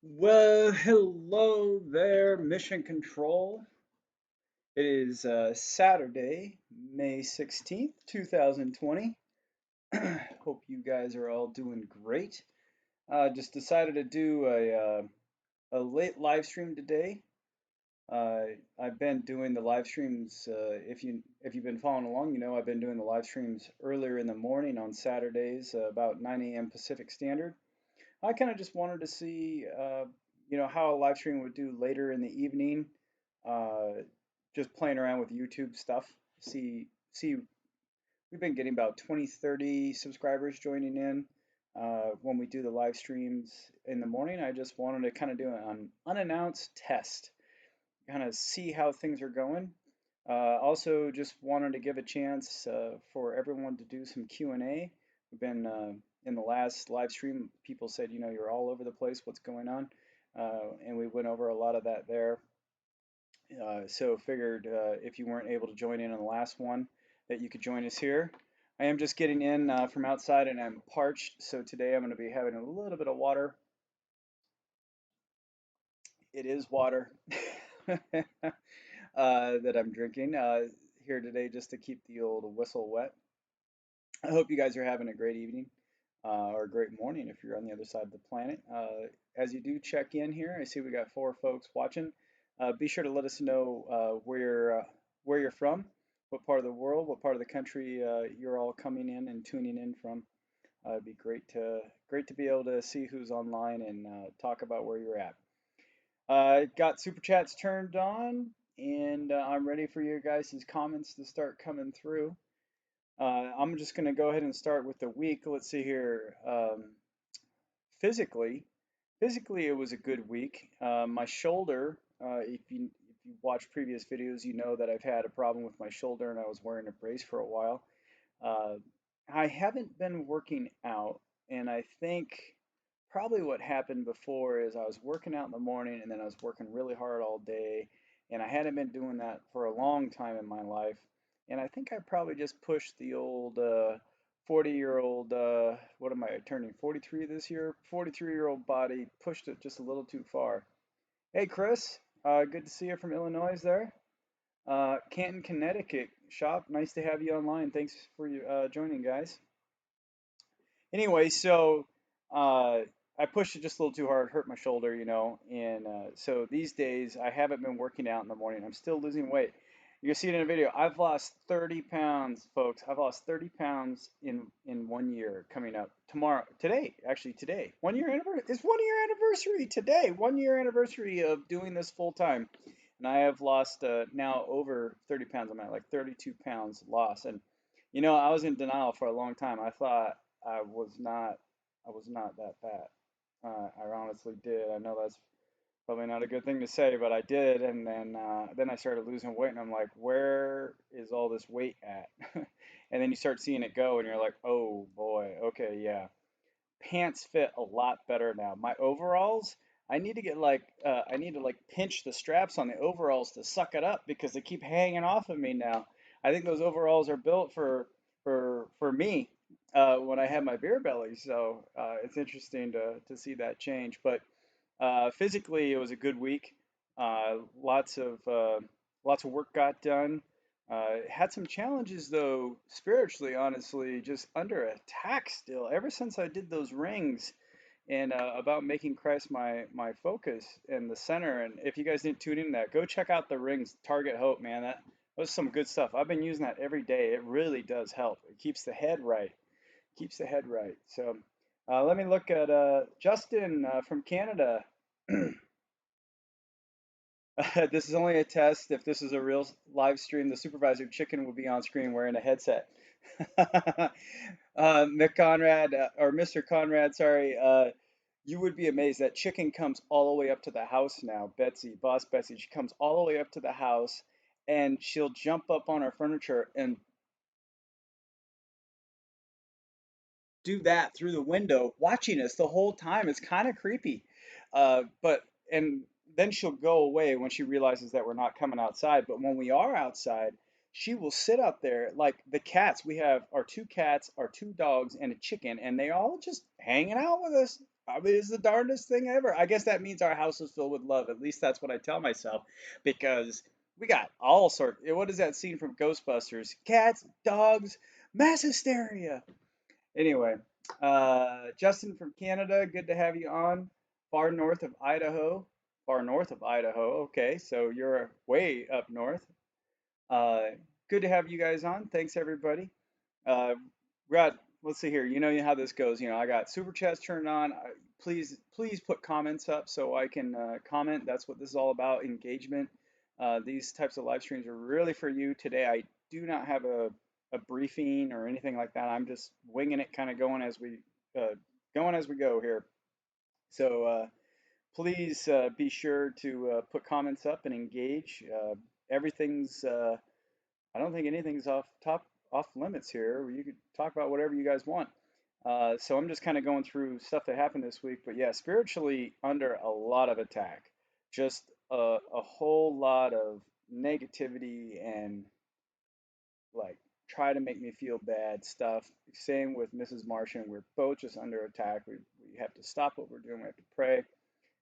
Well, hello there, Mission Control. It is Saturday, May 16th, 2020. Hope you guys are all doing great. Just decided to do a late live stream today. Uh, I've been doing the live streams. If you've been following along, you know I've been doing the live streams earlier in the morning on Saturdays, about 9 a.m. Pacific Standard. I kind of just wanted to see, how a live stream would do later in the evening. Uh, just playing around with YouTube stuff. See, we've been getting about 20, 30 subscribers joining in when we do the live streams in the morning. I just wanted to kind of do an unannounced test, kind of see how things are going. Also, just wanted to give a chance for everyone to do some Q&A. We've been in the last live stream, people said, you're all over the place. What's going on? And we went over a lot of that there. So figured if you weren't able to join in on the last one, that you could join us here. I am just getting in from outside and I'm parched, so today I'm going to be having a little bit of water. It is water that I'm drinking here today just to keep the old whistle wet. I hope you guys are having a great evening or a great morning if you're on the other side of the planet. As you do check in here, I see we got 4 folks watching. Be sure to let us know where you're from, what part of the world, what part of the country you're all coming in and tuning in from. It'd be great to be able to see who's online and talk about where you're at. Got super chats turned on, and I'm ready for your guys' comments to start coming through. I'm just going to go ahead and start with the week. Let's see here. Physically, physically, it was a good week. My shoulder, if you watch previous videos, you know that I've had a problem with my shoulder, and I was wearing a brace for a while. Uh, I haven't been working out, and I think probably what happened before is I was working out in the morning, and then I was working really hard all day, and I hadn't been doing that for a long time in my life. And I think I probably just pushed the old 40-year-old, what am I turning 43 this year? 43-year-old body pushed it just a little too far. Hey, Chris, good to see you from Illinois there. Canton, Connecticut shop. Nice to have you online. Thanks for you joining, guys. Anyway, so uh, I pushed it just a little too hard, hurt my shoulder, and so these days I haven't been working out in the morning. I'm still losing weight. You can see it in a video. I've lost 30 pounds, folks. I've lost 30 pounds in 1 year coming up tomorrow, today, actually today. 1 year anniversary. It's 1 year anniversary today. 1 year anniversary of doing this full time, and I have lost now over 30 pounds. I'm at like 32 pounds lost, and I was in denial for a long time. I thought I was not I was not that fat. I honestly did. I know that's probably not a good thing to say, but I did, and then I started losing weight, and I'm like, where is all this weight at? And then you start seeing it go, and you're like, oh boy, okay, yeah. Pants fit a lot better now. My overalls, I need to like pinch the straps on the overalls to suck it up because they keep hanging off of me now. I think those overalls are built for me when I have my beer belly. So it's interesting to see that change. But physically, it was a good week. Lots of work got done. Had some challenges though, spiritually, honestly, just under attack still. Ever since I did those rings and about making Christ my focus and the center. And if you guys didn't tune in that, go check out the rings, Target Hope, man. That was some good stuff. I've been using that every day. It really does help. It keeps the head right. Keeps the head right. So let me look at Justin from Canada. This is only a test. If this is a real live stream, the supervisor chicken will be on screen wearing a headset. Mick Conrad, or Mr. Conrad, sorry, you would be amazed that chicken comes all the way up to the house now. Betsy, boss Betsy, she comes all the way up to the house and she'll jump up on our furniture and do that through the window, watching us the whole time. It's kind of creepy. But and then she'll go away when she realizes that we're not coming outside. But when we are outside, she will sit up there like the cats. We have our 2 cats, our 2 dogs, and a chicken, and they all just hanging out with us. I mean, it's the darndest thing ever. I guess that means our house is filled with love. At least that's what I tell myself, because we got all sorts. What is that scene from Ghostbusters? Cats, dogs, mass hysteria. Anyway, Justin from Canada, good to have you on. Far north of Idaho. Far north of Idaho. Okay, so you're way up north. Uh, Good to have you guys on. Thanks, everybody. We got, let's see here. You know how this goes. I got super chats turned on. Please put comments up so I can comment. That's what this is all about, engagement. These types of live streams are really for you today. I do not have a briefing or anything like that. I'm just winging it, kind of going as we go here. So please be sure to put comments up and engage. Everything's I don't think anything's off limits here. You could talk about whatever you guys want. So I'm just kind of going through stuff that happened this week, but yeah, spiritually under a lot of attack. Just a whole lot of negativity and like try to make me feel bad stuff. Same with Mrs. Martian. We're both just under attack. We have to stop what we're doing. We have to pray,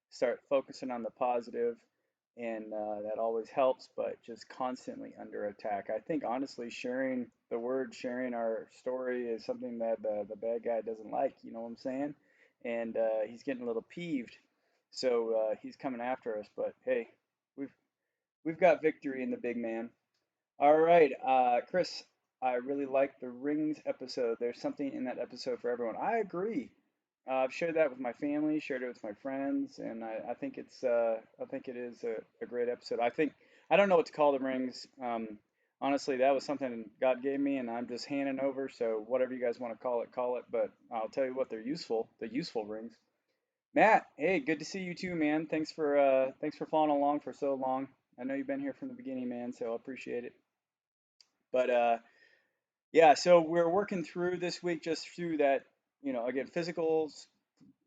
start focusing on the positive, and that always helps, but just constantly under attack. I think honestly, sharing our story is something that the bad guy doesn't like, you know what I'm saying? And he's getting a little peeved, so he's coming after us, but hey, we've we've got victory in the big man. All right, Chris, I really like the rings episode. There's something in that episode for everyone. I agree. I've shared that with my family, shared it with my friends, and I think I think it is a great episode. I don't know what to call the rings. Honestly, that was something God gave me, and I'm just handing over. So whatever you guys want to call it, call it. But I'll tell you what, they're useful. The useful rings. Matt, hey, good to see you too, man. Thanks for following along for so long. I know you've been here from the beginning, man, so I appreciate it. But yeah, so we're working through this week just through that, again, physicals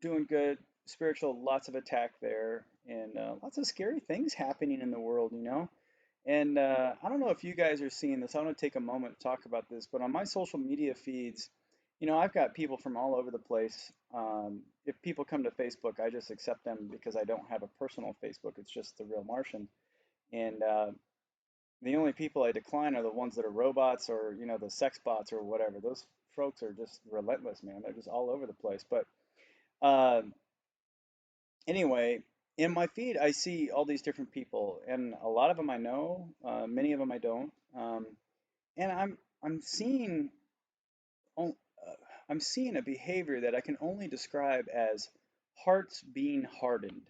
doing good, spiritual, lots of attack there, and lots of scary things happening in the world. And I don't know if you guys are seeing this. I want to take a moment to talk about this, but on my social media feeds, I've got people from all over the place. If people come to Facebook, I just accept them because I don't have a personal Facebook. It's just the real Martian. And the only people I decline are the ones that are robots or, the sex bots or whatever. Those folks are just relentless, man. They're just all over the place. But uh, anyway, in my feed, I see all these different people, and a lot of them I know, many of them I don't. And I'm seeing o- I'm seeing a behavior that I can only describe as hearts being hardened.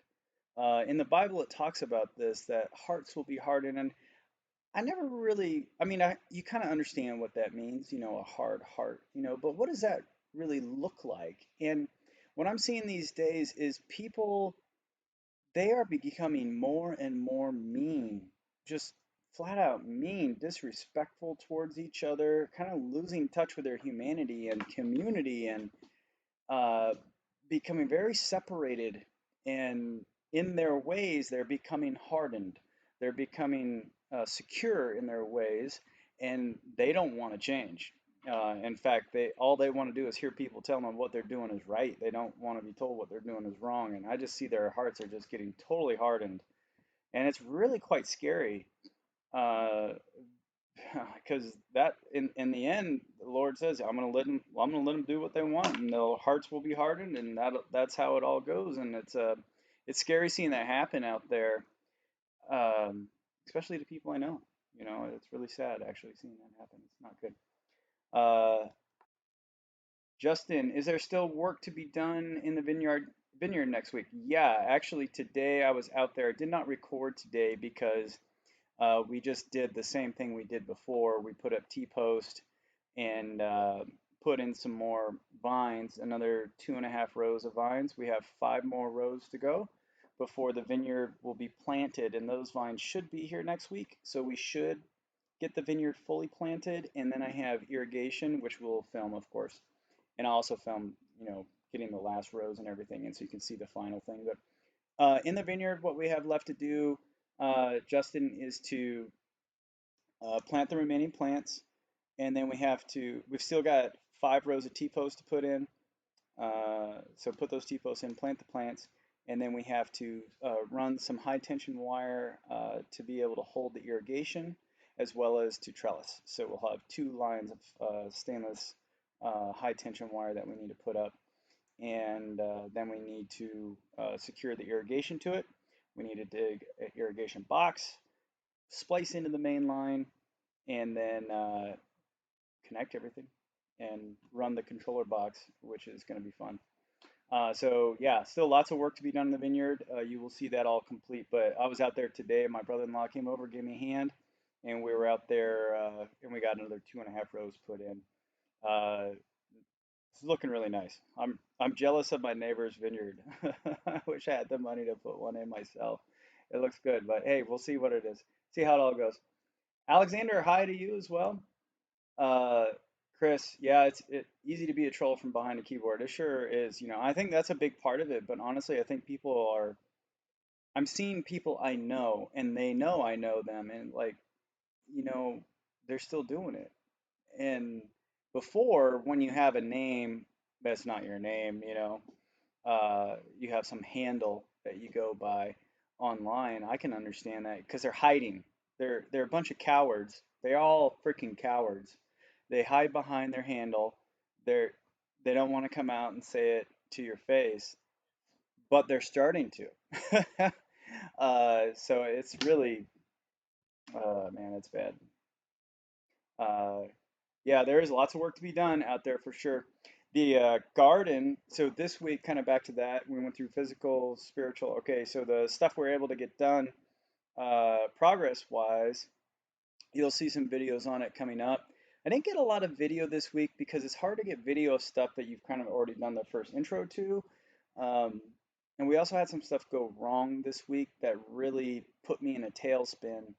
In the Bible, it talks about this, that hearts will be hardened, and I never really, I mean, you kind of understand what that means, a hard heart, but what does that really look like? And what I'm seeing these days is people, they are becoming more and more mean, just flat out mean, disrespectful towards each other, kind of losing touch with their humanity and community, and uh, becoming very separated, and in their ways they're becoming hardened, they're becoming secure in their ways, and they don't want to change. In fact, they want to do is hear people tell them what they're doing is right. They don't want to be told what they're doing is wrong, and I just see their hearts are just getting totally hardened, and it's really quite scary. uh, because that in the end, the Lord says, I'm gonna let them do what they want, and their hearts will be hardened, and that's how it all goes. And it's scary seeing that happen out there, especially to people I know. It's really sad actually seeing that happen. It's not good. Justin, is there still work to be done in the vineyard next week? Yeah, actually today I was out there. I did not record today because we just did the same thing we did before. We put up T-post and put in some more vines, another 2.5 rows of vines. We have 5 more rows to go before the vineyard will be planted, and those vines should be here next week. So we should get the vineyard fully planted, and then I have irrigation, which we'll film, of course, and I'll also film, getting the last rows and everything, and so you can see the final thing. But in the vineyard, what we have left to do, Justin, is to plant the remaining plants, and then we've still got 5 rows of T-post to put in. So put those T-posts in, plant the plants, and then we have to run some high tension wire to be able to hold the irrigation as well as to trellis. So we'll have two lines of stainless high tension wire that we need to put up, and then we need to secure the irrigation to it. We need to dig an irrigation box, splice into the main line, and then connect everything and run the controller box, which is going to be fun. So yeah, still lots of work to be done in the vineyard. You will see that all complete. But I was out there today. My brother-in-law came over, gave me a hand, and we were out there, and we got another 2.5 rows put in. Uh, it's looking really nice. I'm jealous of my neighbor's vineyard. I wish I had the money to put one in myself. It looks good, but hey, we'll see what it is. See how it all goes. Alexander, hi to you as well. Uh, Chris, yeah, easy to be a troll from behind a keyboard. It sure is. I think that's a big part of it. But honestly, I think I'm seeing people I know, and they know I know them, and like, you know, they're still doing it. And before, when you have a name that's not your name, you have some handle that you go by online, I can understand that because they're hiding. They're a bunch of cowards. They're all freaking cowards. They hide behind their handle. They're they don't want to come out and say it to your face, but they're starting to. So it's really, man, it's bad. Uh, yeah, there is lots of work to be done out there for sure. The garden, so this week, kind of back to that, we went through physical, spiritual. Okay, so the stuff we're able to get done progress-wise, you'll see some videos on it coming up. I didn't get a lot of video this week because it's hard to get video of stuff that you've kind of already done the first intro to. Um, and we also had some stuff go wrong this week that really put me in a tailspin.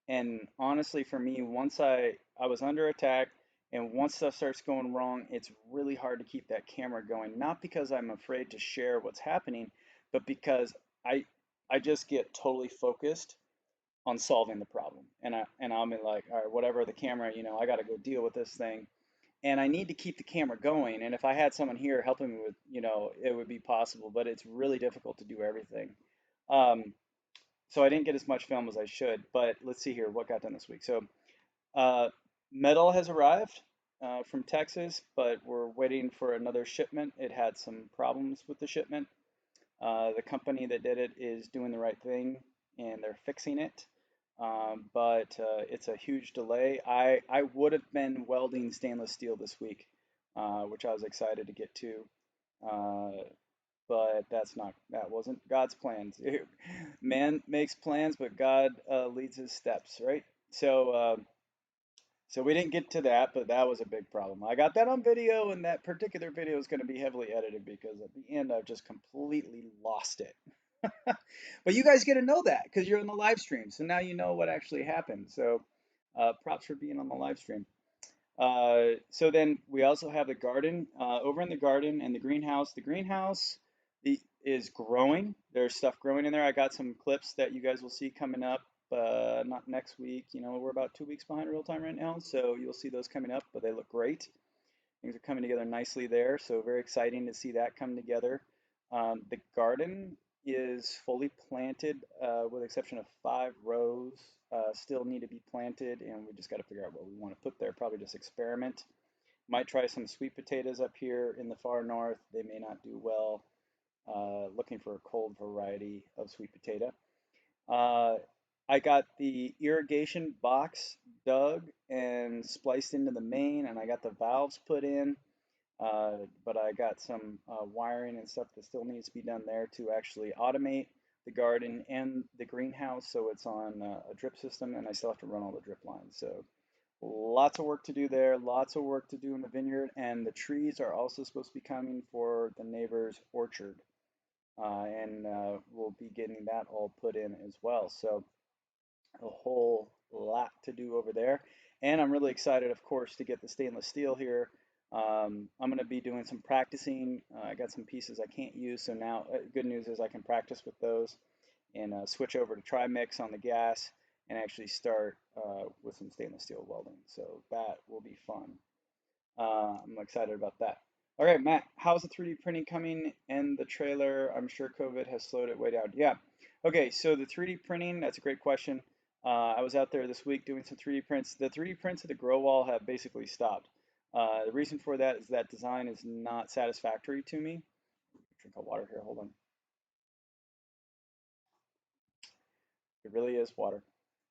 And honestly, for me, once I was under attack, and once stuff starts going wrong, it's really hard to keep that camera going. Not because I'm afraid to share what's happening, but because I I just get totally focused on solving the problem. And I'm like, all right, whatever the camera, I got to go deal with this thing, and I need to keep the camera going. And if I had someone here helping me with, it would be possible, but it's really difficult to do everything. Um, so I didn't get as much film as I should. But let's see here, what got done this week. So uh, metal has arrived from Texas, but we're waiting for another shipment. It had some problems with the shipment. The company that did it is doing the right thing and they're fixing it. But it's a huge delay. I would have been welding stainless steel this week, which I was excited to get to. Uh, but that wasn't God's plans. Man makes plans, but God leads his steps, right? So we didn't get to that, but that was a big problem. I got that on video, and that particular video is going to be heavily edited because at the end I've just completely lost it. But you guys get to know that because you're on the live stream, so now you know what actually happened. So props for being on the live stream. So then we also have the garden. Over in the garden and the greenhouse. The greenhouse is growing. There's stuff growing in there. I got some clips that you guys will see coming up. Not next week. We're about 2 weeks behind real time right now, so you'll see those coming up. But they look great. Things are coming together nicely there. So very exciting to see that come together. The garden is fully planted, with the exception of 5 rows. Still need to be planted, and we just got to figure out what we want to put there. Probably just experiment. Might try some sweet potatoes up here in the far north. They may not do well. Looking for a cold variety of sweet potato. Uh, I got the irrigation box dug and spliced into the main, and I got the valves put in. But I got some wiring and stuff that still needs to be done there to actually automate the garden and the greenhouse, so it's on a drip system, and I still have to run all the drip lines. So lots of work to do there, lots of work to do in the vineyard, and the trees are also supposed to be coming for the neighbor's orchard, and we'll be getting that all put in as well. So a whole lot to do over there. And I'm really excited, of course, to get the stainless steel here. I'm going to be doing some practicing. I got some pieces I can't use, so now good news is I can practice with those and switch over to trimix on the gas and actually start with some stainless steel welding. So that will be fun. I'm excited about that. All right, Matt, how's the 3D printing coming and the trailer? I'm sure COVID has slowed it way down. Yeah. Okay, so the 3D printing, that's a great question. I was out there this week doing some 3D prints. The 3D prints of the grow wall have basically stopped. The reason for that is that design is not satisfactory to me. Drink of water here, hold on. It really is water.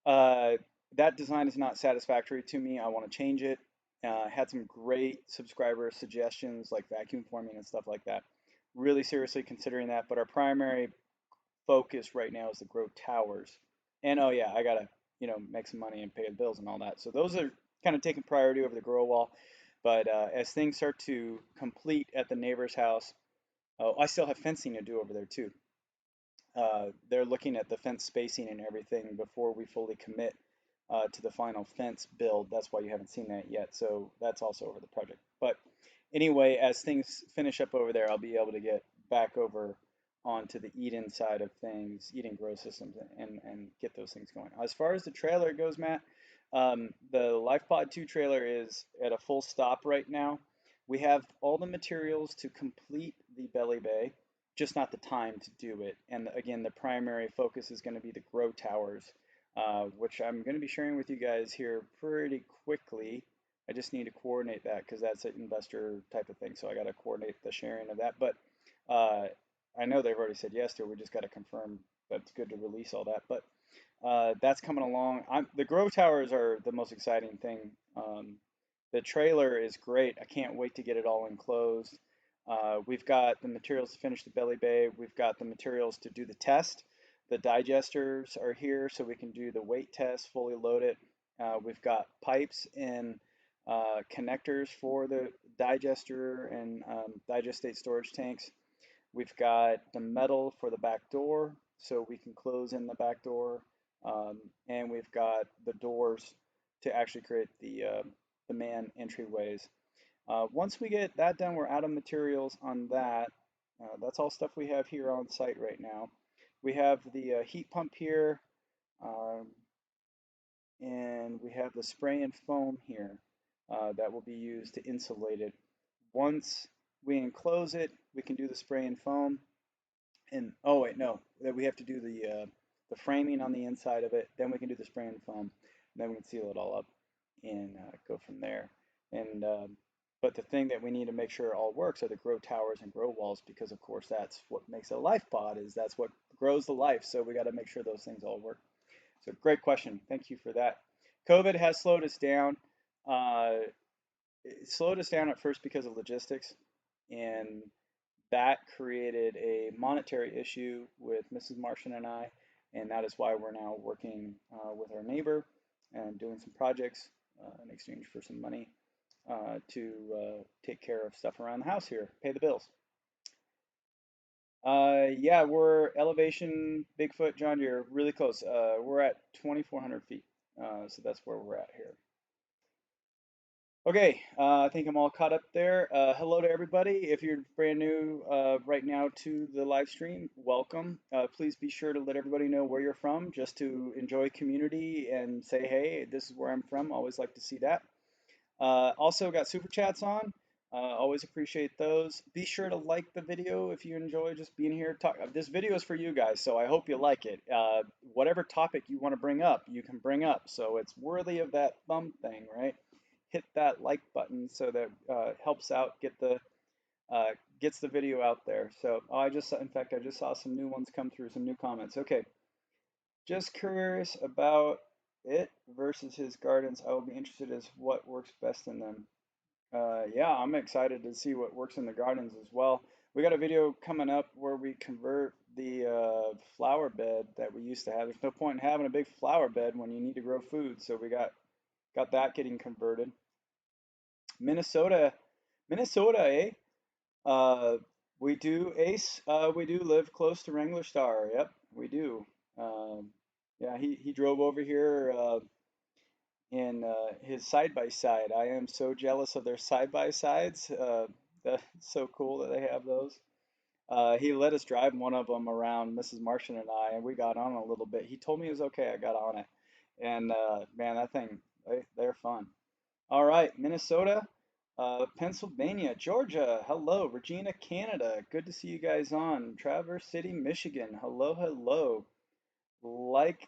Uh, that design is not satisfactory to me. I want to change it. Had some great subscriber suggestions like vacuum forming and stuff like that. Really seriously considering that, but our primary focus right now is to grow towers. And oh yeah, I gotta, make some money and pay the bills and all that. So those are kind of taking priority over the grow wall. But as things start to complete at the neighbor's house, oh, I still have fencing to do over there too. They're looking at the fence spacing and everything before we fully commit to the final fence build. That's why you haven't seen that yet. So that's also over the project. But anyway, as things finish up over there, I'll be able to get back over onto the Eden side of things, Eden Grow Systems, and get those things going. As far as the trailer goes, Matt, the LifePod 2 trailer is at a full stop right now. We have all the materials to complete the belly bay, just not the time to do it. And again, the primary focus is going to be the grow towers, which I'm going to be sharing with you guys here pretty quickly. I just need to coordinate that because that's an investor type of thing. So I got to coordinate the sharing of that. But uh, I know they've already said yes to it. We just got to confirm that it's good to release all that. But that's coming along. The grow towers are the most exciting thing. The trailer is great. I can't wait to get it all enclosed. We've got the materials to finish the belly bay. We've got the materials to do the test. The digesters are here so we can do the weight test, fully load it. We've got pipes and connectors for the digester and digestate storage tanks. We've got the metal for the back door so we can close in the back door. And we've got the doors to actually create the man entryways. Once we get that done, we're out of materials on that. That's all stuff we have here on site right now. We have the heat pump here, um, and we have the spray and foam here that will be used to insulate it. Once we enclose it, we can do the spray and foam. And oh wait, no, that we have to do the framing on the inside of it. Then we can do the spray and foam. And then we can seal it all up and go from there. And but the thing that we need to make sure all works are the grow towers and grow walls because of course that's what makes a life pod is that's what grows the life. So we got to make sure those things all work. So great question. Thank you for that. COVID has slowed us down. Uh, it slowed us down at first because of logistics, and that created a monetary issue with Mrs. Martian and I, and that is why we're now working with our neighbor and doing some projects in exchange for some money to take care of stuff around the house here, pay the bills. Yeah, we're elevation Bigfoot John Deere, really close. We're at 2,400 feet, so that's where we're at here. Okay, I think I'm all caught up there. Hello to everybody. If you're brand new right now to the live stream, welcome. Please be sure to let everybody know where you're from just to enjoy community and say, hey, this is where I'm from. Always like to see that. Also got super chats on. Always appreciate those. Be sure to like the video if you enjoy just being here. This video is for you guys, so I hope you like it. Whatever topic you want to bring up, you can bring up. So it's worthy of that thumb thing, right? Hit that like button so that helps out gets the video out there. So in fact, I just saw some new ones come through, some new comments. Okay, just curious about it versus his gardens. I will be interested as what works best in them. Yeah, I'm excited to see what works in the gardens as well. We got a video coming up where we convert the flower bed that we used to have. There's no point in having a big flower bed when you need to grow food, so we got that getting converted. Minnesota, Minnesota, eh? Uh, we do, Ace. We do live close to Wrangler Star. Yep, we do. Um, yeah, he drove over here in his side by side. I am so jealous of their side by sides. That's so cool that they have those. He let us drive one of them around Mrs. Martian and I, and we got on a little bit. He told me it was okay. I got on it, and man, that thing they're fun. All right, Minnesota. Pennsylvania, Georgia, hello. Regina, Canada, good to see you guys on. Traverse City, Michigan, hello, hello. Like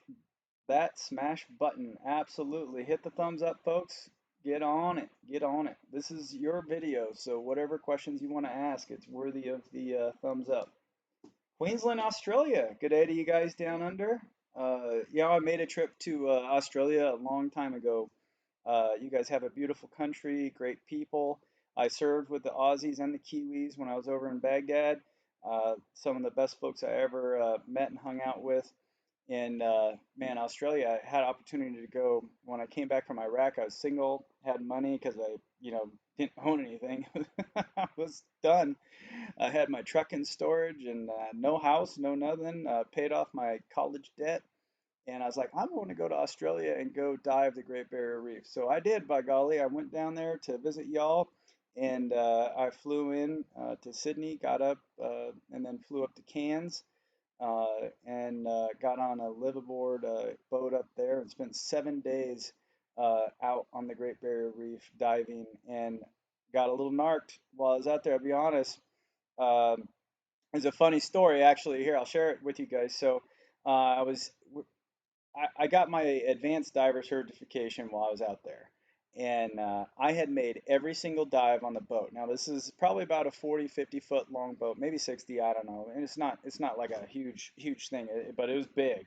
that smash button, absolutely. Hit the thumbs up, folks. Get on it, get on it. This is your video, so whatever questions you want to ask, it's worthy of the thumbs up. Queensland, Australia. Good day to you guys down under. Yeah, I made a trip to Australia a long time ago. You guys have a beautiful country, great people. I served with the Aussies and the Kiwis when I was over in Baghdad. Some of the best folks I ever met and hung out with. And man, Australia, I had opportunity to go when I came back from Iraq. I was single, had money because I didn't own anything. I was done. I had my truck in storage and no house, no nothing. Paid off my college debt, and I was like, I'm going to go to Australia and go dive the Great Barrier Reef. So I did, by golly. I went down there to visit y'all, and I flew in to Sydney, got up, and then flew up to Cairns, and got on a liveaboard boat up there and spent 7 days out on the Great Barrier Reef diving, and got a little narked while I was out there. I'll be honest. Um, it's a funny story, actually. Here, I'll share it with you guys. So, I was I got my advanced diver certification while I was out there, and I had made every single dive on the boat. Now, this is probably about a 40, 50 foot long boat, maybe 60, I don't know. And it's not like a huge thing, but it was big,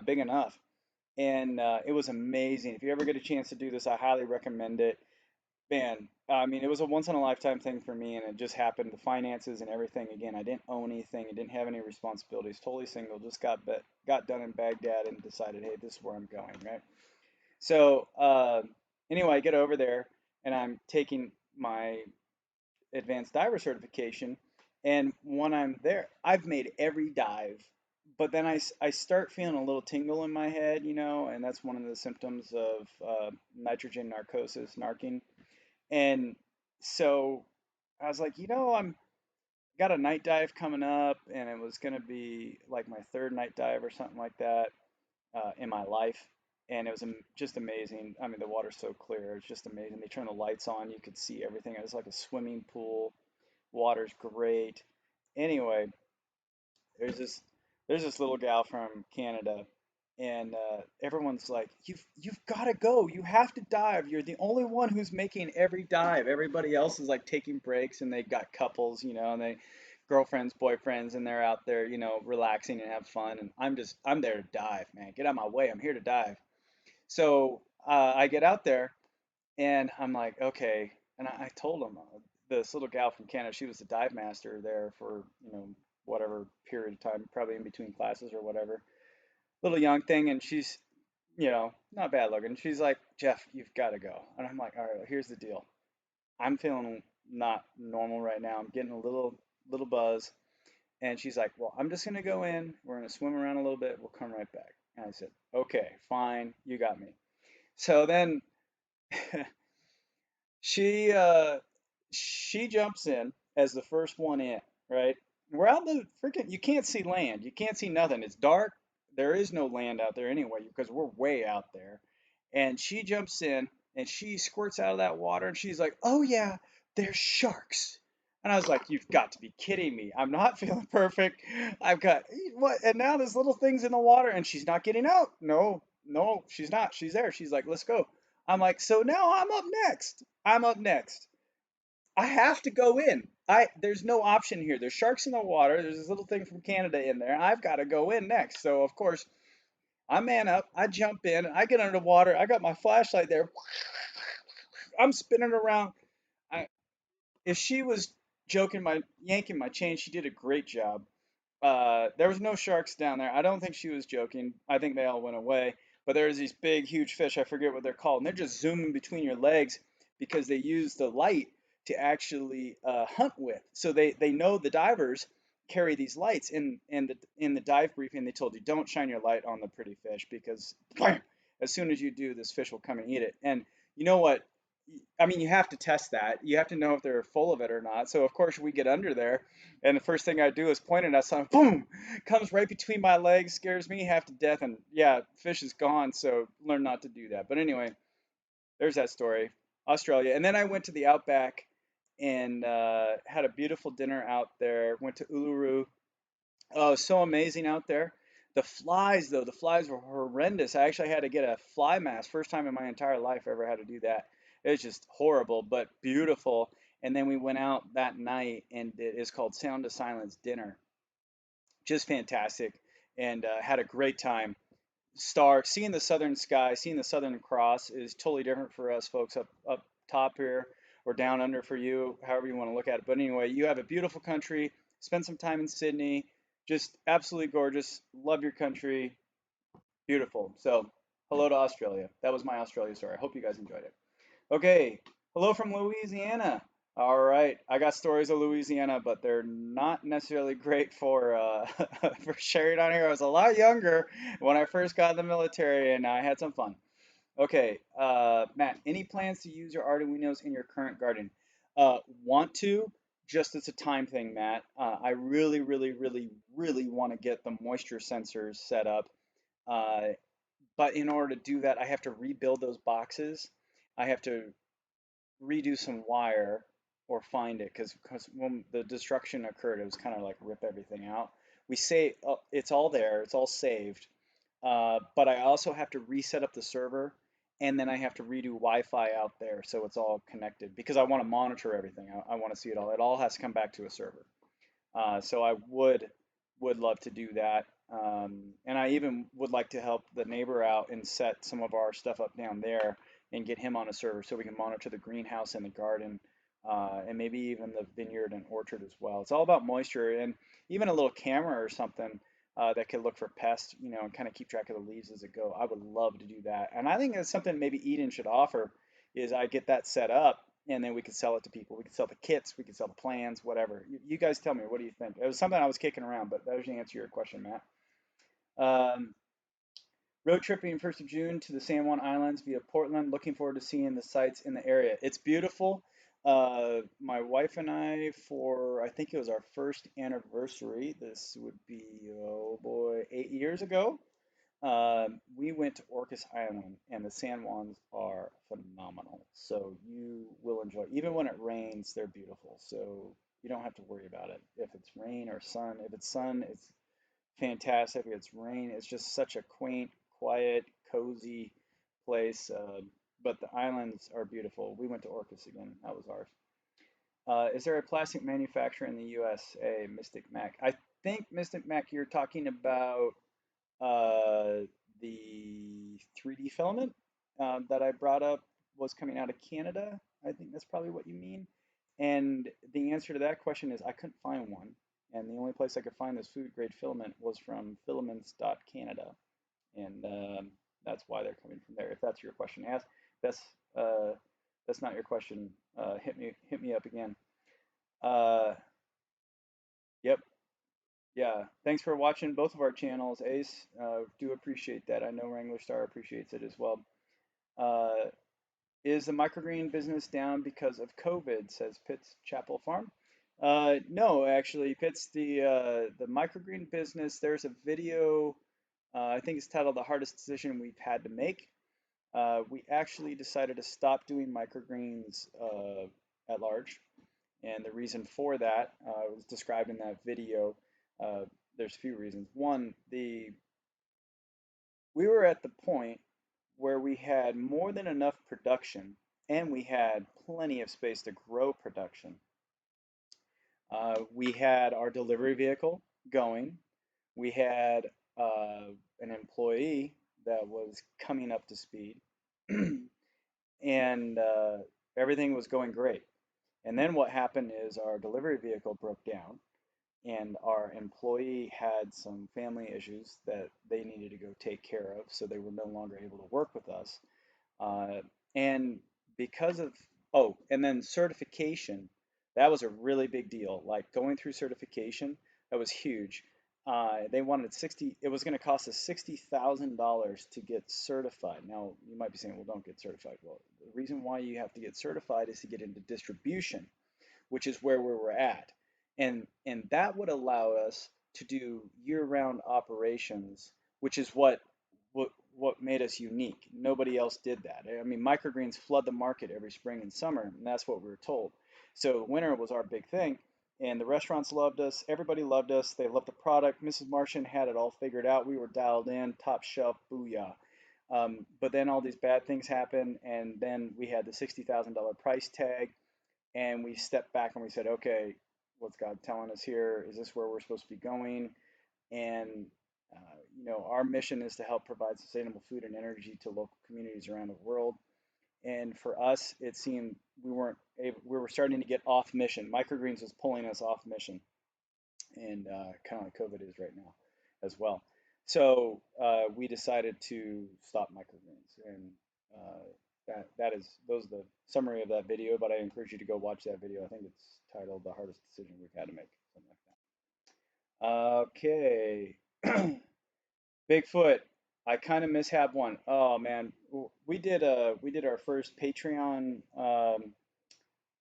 big enough. And it was amazing. If you ever get a chance to do this, I highly recommend it. Man, I mean, it was a once in a lifetime thing for me, and it just happened. The finances and everything. Again, I didn't own anything. I didn't have any responsibilities. Totally single. Just got done in Baghdad and decided, hey, this is where I'm going, right? So anyway, I get over there and I'm taking my advanced diver certification, and when I'm there, I've made every dive. But then I start feeling a little tingle in my head, and that's one of the symptoms of nitrogen narcosis, narking. And so I was like, I'm got a night dive coming up, and it was gonna be like my third night dive or something like that in my life. And it was just amazing. I mean, the water's so clear; it's just amazing. They turn the lights on, you could see everything. It was like a swimming pool. Water's great. Anyway, there's this there's this little gal from Canada, and everyone's like, you've got to go. You have to dive. You're the only one who's making every dive. Everybody else is like taking breaks, and they got couples, and they girlfriends, boyfriends, and they're out there, relaxing and have fun. And I'm there to dive, man. Get out of my way. I'm here to dive. So I get out there, and I'm like, okay. And I told him, this little gal from Canada, she was the dive master there for, whatever period of time, probably in between classes or whatever. Little young thing, and she's, not bad looking. She's like, Jeff, you've got to go. And I'm like, all right, here's the deal. I'm feeling not normal right now. I'm getting a little buzz. And she's like, well, I'm just gonna go in. We're gonna swim around a little bit. We'll come right back. And I said, okay, fine, you got me. So then She she jumps in as the first one in, right? We're out in the freaking, you can't see land. You can't see nothing. It's dark. There is no land out there anyway because we're way out there. And she jumps in and she squirts out of that water and she's like, "Oh yeah, there's sharks." And I was like, "You've got to be kidding me. I'm not feeling perfect. I've got what?" And now there's little things in the water and she's not getting out. No, no, she's not. She's there. She's like, "Let's go." I'm like, "So now I'm up next. I'm up next. I have to go in. There's no option here. There's sharks in the water. There's this little thing from Canada in there. I've got to go in next." So of course I man up. I jump in. I get under the water. I got my flashlight there. I'm spinning around. I, if she was yanking my chain, she did a great job. There was no sharks down there. I don't think she was joking. I think they all went away. But there's these big, huge fish. I forget what they're called, and they're just zooming between your legs because they use the light to actually hunt with. So they know the divers carry these lights. In the dive briefing, they told you don't shine your light on the pretty fish because bam, as soon as you do, this fish will come and eat it. And you know what? I mean, you have to test that. You have to know if they're full of it or not. So of course we get under there, and the first thing I do is point it at something. Boom! Comes right between my legs, scares me half to death, and yeah, fish is gone. So learn not to do that. But anyway, there's that story. Australia. And then I went to the Outback and had a beautiful dinner out there. Went to Uluru. Oh, so amazing out there. The flies, though, the flies were horrendous. I actually had to get a fly mask. First time in my entire life I ever had to do that. It was just horrible, but beautiful. And then we went out that night and it is called Sound of Silence dinner. Just fantastic. And had a great time. Seeing the southern sky, seeing the Southern Cross is totally different for us folks up top here or down under for you, however you want to look at it. But anyway, you have a beautiful country. Spend some time in Sydney. Just absolutely gorgeous. Love your country. Beautiful. So, hello to Australia. That was my Australia story. I hope you guys enjoyed it. Okay, hello from Louisiana. All right, I got stories of Louisiana, but they're not necessarily great for for sharing on here. I was a lot younger when I first got in the military, and I had some fun. Okay, Matt, any plans to use your Arduinos in your current garden? Want to? Just it's a time thing, Matt. I really, really, really, really want to get the moisture sensors set up. Uh, but in order to do that, I have to rebuild those boxes. I have to redo some wire or find it because when the destruction occurred, it was kind of like rip everything out. We say it's all there, it's all saved, but I also have to reset up the server and then I have to redo Wi-Fi out there so it's all connected because I want to monitor everything. I want to see it all. It all has to come back to a server. So I would love to do that. And I even would like to help the neighbor out and set some of our stuff up down there and get him on a server so we can monitor the greenhouse and the garden, and maybe even the vineyard and orchard as well. It's all about moisture and even a little camera or something that could look for pests, and kind of keep track of the leaves as it go. I would love to do that. And I think that's something maybe Eden should offer is I get that set up and then we could sell it to people. We could sell the kits, we could sell the plans, whatever. You guys tell me, what do you think? It was something I was kicking around, but that was the answer to your question, Matt. Um, Road tripping 1st of June to the San Juan Islands via Portland. Looking forward to seeing the sights in the area. It's beautiful. My wife and I, for I think it was our first anniversary, this would be, oh boy, 8 years ago. We went to Orcas Island, and the San Juans are phenomenal. So you will enjoy. Even when it rains, they're beautiful. So you don't have to worry about it. If it's rain or sun, if it's sun, it's fantastic. If it's rain, it's just such a quaint, quiet, cozy place. But the islands are beautiful. We went to Orcas again. That was ours. Is there a plastic manufacturer in the USA, Mystic Mac? I think Mystic Mac, you're talking about uh, the 3D filament that I brought up was coming out of Canada. I think that's probably what you mean. And the answer to that question is I couldn't find one. And the only place I could find this food grade filament was from filaments.canada. And that's why they're coming from there. If that's your question, ask. That's uh, that's not your question. Hit me up again. Uh, yep. Yeah, thanks for watching both of our channels, Ace. Do appreciate that. I know Wrangler Star appreciates it as well. Uh, is the microgreen business down because of COVID? Says Pitts Chapel Farm. No, actually, Pitts, the microgreen business. There's a video. I think it's titled "The Hardest Decision We've Had to Make." We actually decided to stop doing microgreens at large. And the reason for that was described in that video. Uh, there's a few reasons. One, we were at the point where we had more than enough production and we had plenty of space to grow production. We had our delivery vehicle going. We had an employee that was coming up to speed, and everything was going great. And then what happened is our delivery vehicle broke down, and our employee had some family issues that they needed to go take care of, so they were no longer able to work with us. Uh, and because of, oh, and then certification, that was a really big deal. Like going through certification, that was huge. They wanted 60, it was going to cost us $60,000 to get certified. Now, you might be saying, well, don't get certified. Well, the reason why you have to get certified is to get into distribution, which is where we were at. And that would allow us to do year-round operations, which is what what made us unique. Nobody else did that. I mean, microgreens flood the market every spring and summer, and that's what we were told. So winter was our big thing, and the restaurants loved us. Everybody loved us. They loved the product. Mrs. Martian had it all figured out. We were dialed in, top shelf, booyah. But then all these bad things happened, and then we had the $60,000 price tag, and we stepped back and we said, okay, what's God telling us here? Is this where we're supposed to be going? And our mission is to help provide sustainable food and energy to local communities around the world. And for us, it seemed we weren't able, we were starting to get off mission. Microgreens was pulling us off mission, and kind of like COVID is right now as well. So we decided to stop microgreens, and that is those are the summary of that video. But I encourage you to go watch that video. I think it's titled "The Hardest Decision We've Had to Make," something like that. Okay. Bigfoot. I kind of mishap one. Oh man, we did our first Patreon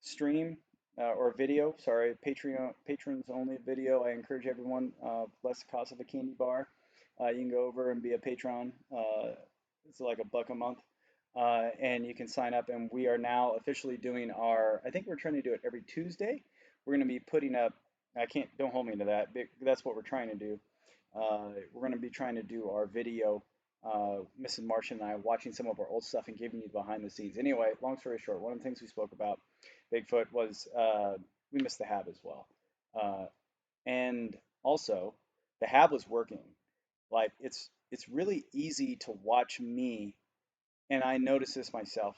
stream or video. Sorry, Patreon patrons only video. I encourage everyone. Less the cost of a candy bar. You can go over and be a patron. It's like $1 a month, and you can sign up. And we are now officially doing our. I think we're trying to do it every Tuesday. We're going to be putting up. I can't. Don't hold me to that. That's what we're trying to do. We're going to be trying to do our video, Mrs. Martian and I watching some of our old stuff and giving you behind the scenes. Anyway, long story short, one of the things we spoke about Bigfoot was we missed the hab as well. Uh, and also, the hab was working. Like it's really easy to watch me, and I notice this myself.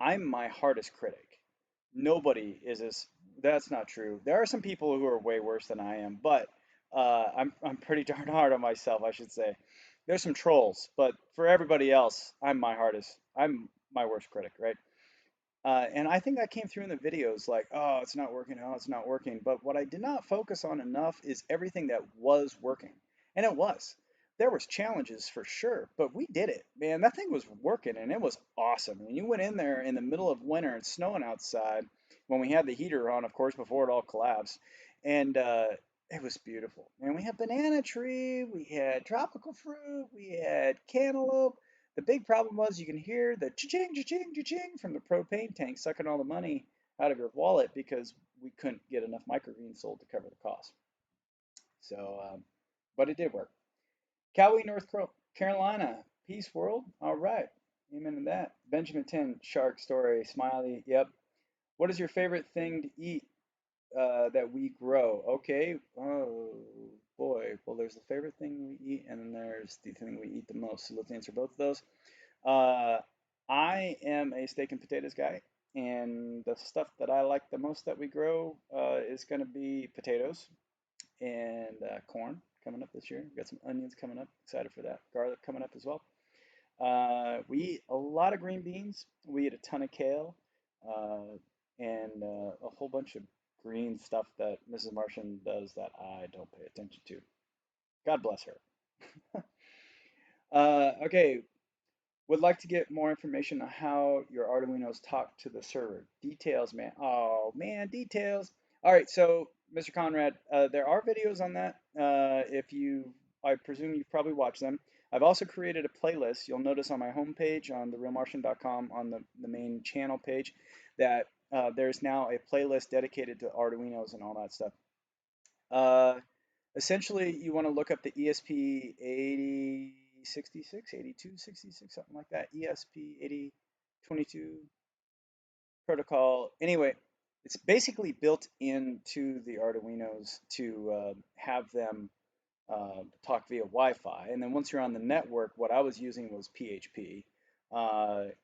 I'm my hardest critic. Nobody is as that's not true. There are some people who are way worse than I am, but I'm pretty darn hard on myself, I should say. There's some trolls, but for everybody else, I'm my hardest. I'm my worst critic, right? And I think that came through in the videos, like, oh, it's not working, oh, it's not working. But what I did not focus on enough is everything that was working, and it was. There was challenges for sure, but we did it, man. That thing was working, and it was awesome. When you went in there in the middle of winter and snowing outside, when we had the heater on, of course, before it all collapsed, and it was beautiful. And we had banana tree, we had tropical fruit, we had cantaloupe. The big problem was you can hear the cha-ching, cha-ching, cha-ching from the propane tank sucking all the money out of your wallet because we couldn't get enough microgreens sold to cover the cost. So, but it did work. Cowee, Carolina, peace world. All right, amen to that. Benjamin 10, shark story, smiley. Yep. What is your favorite thing to eat that we grow? Okay. Oh boy. Well, there's the favorite thing we eat, and then there's the thing we eat the most. So let's answer both of those. Uh, I am a steak and potatoes guy, and the stuff that I like the most that we grow is going to be potatoes and corn coming up this year. We've got some onions coming up. Excited for that. Garlic coming up as well. We eat a lot of green beans. We eat a ton of kale, and a whole bunch of green stuff that Mrs. Martian does that I don't pay attention to. God bless her. Okay, would like to get more information on how your Arduinos talk to the server. Details, man. Oh, man, details. All right, so Mr. Conrad, there are videos on that. I presume you've probably watched them. I've also created a playlist. You'll notice on my homepage on TheRealMartian.com on the main channel page that there's now a playlist dedicated to Arduinos and all that stuff. Uh, Essentially, you want to look up the ESP8066, 8266, something like that. ESP8022 protocol. Anyway, it's basically built into the Arduinos to have them talk via Wi-Fi. And then once you're on the network, what I was using was PHP,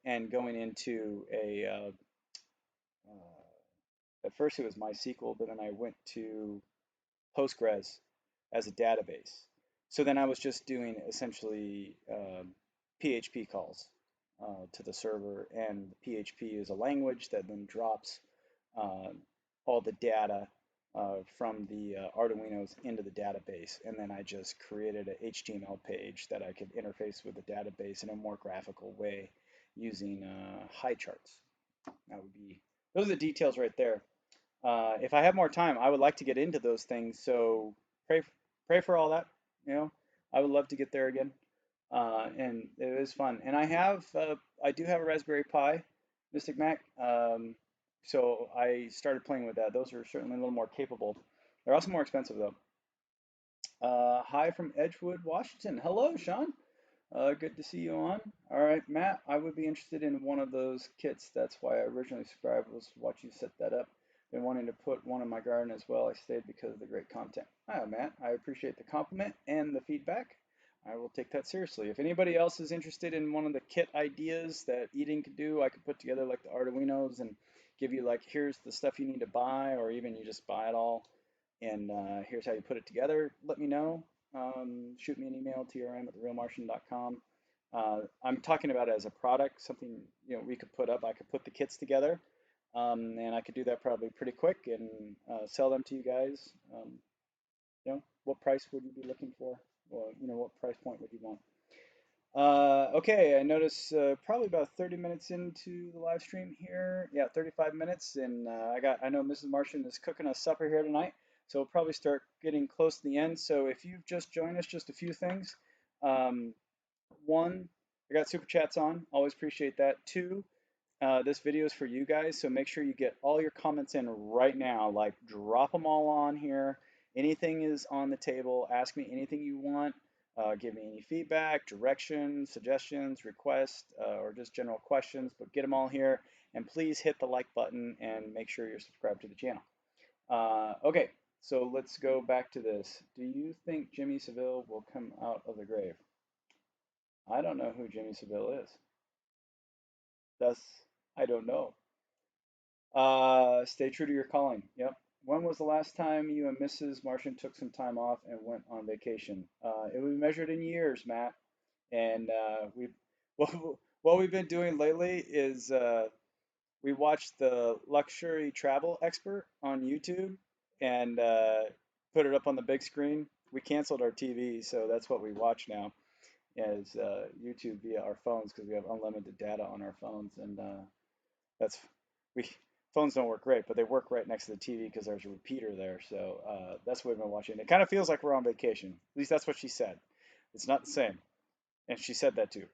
and going into at first it was MySQL, but then I went to Postgres as a database. So then I was just doing essentially PHP calls to the server, and PHP is a language that then drops uh, all the data from the Arduinos into the database, and then I just created an HTML page that I could interface with the database in a more graphical way using high charts. That would be those are the details right there. If I have more time, I would like to get into those things. So pray, pray for all that. You know, I would love to get there again. and it was fun. And I do have a Raspberry Pi, Mystic Mac. So I started playing with that. Those are certainly a little more capable. They're also more expensive though. Hi from Edgewood, Washington. Hello, Sean. Good to see you on. All right, Matt, I would be interested in one of those kits. That's why I originally subscribed, was to watch you set that up. Been wanting to put one in my garden as well. I stayed because of the great content. Hi, Matt. I appreciate the compliment and the feedback. I will take that seriously. If anybody else is interested in one of the kit ideas that Eden could do, I could put together like the Arduinos and give you like, here's the stuff you need to buy, or even you just buy it all, and here's how you put it together. Let me know. Shoot me an email, trm@therealmartian.com. I'm talking about it as a product, something we could put up. I could put the kits together, and I could do that probably pretty quick and sell them to you guys. What price would you be looking for? Well, what price point would you want? Okay, I notice probably about 30 minutes into the live stream here. Yeah, 35 minutes, and I know Mrs. Martian is cooking us supper here tonight, so we'll probably start getting close to the end. So if you've just joined us, just a few things. Um, One, I got super chats on. Always appreciate that. Two, this video is for you guys, so make sure you get all your comments in right now. Like, drop them all on here. Anything is on the table. Ask me anything you want. Give me any feedback, directions, suggestions, requests, or just general questions, but get them all here. And please hit the like button and make sure you're subscribed to the channel. Okay, so let's go back to this. Do you think Jimmy Seville will come out of the grave? I don't know who Jimmy Seville is. Thus, I don't know. Stay true to your calling. Yep. When was the last time you and Mrs. Martian took some time off and went on vacation? It was measured in years, Matt. And what we've been doing lately is we watched the Luxury Travel Expert on YouTube and put it up on the big screen. We canceled our TV, so that's what we watch now is YouTube via our phones because we have unlimited data on our phones, and that's we phones don't work great, but they work right next to the TV because there's a repeater there. So that's what we've been watching. It kind of feels like we're on vacation. At least that's what she said. It's not the same, and she said that too.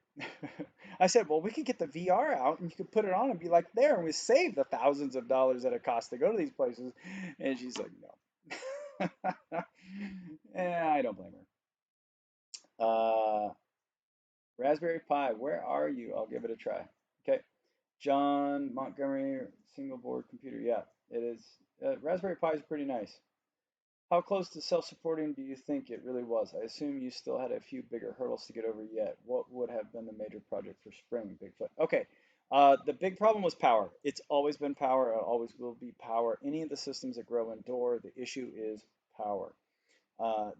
I said, well, we could get the VR out and you could put it on and be like there, and we save the thousands of dollars that it costs to go to these places. And she's like, no. Yeah, I don't blame her. Raspberry Pi, where are you? I'll give it a try. Okay. John Montgomery, single board computer. Yeah, it is. Raspberry Pi is pretty nice. How close to self-supporting do you think it really was? I assume you still had a few bigger hurdles to get over yet. What would have been the major project for Spring, Bigfoot? Okay, the big problem was power. It's always been power. It always will be power. Any of the systems that grow indoor, the issue is power.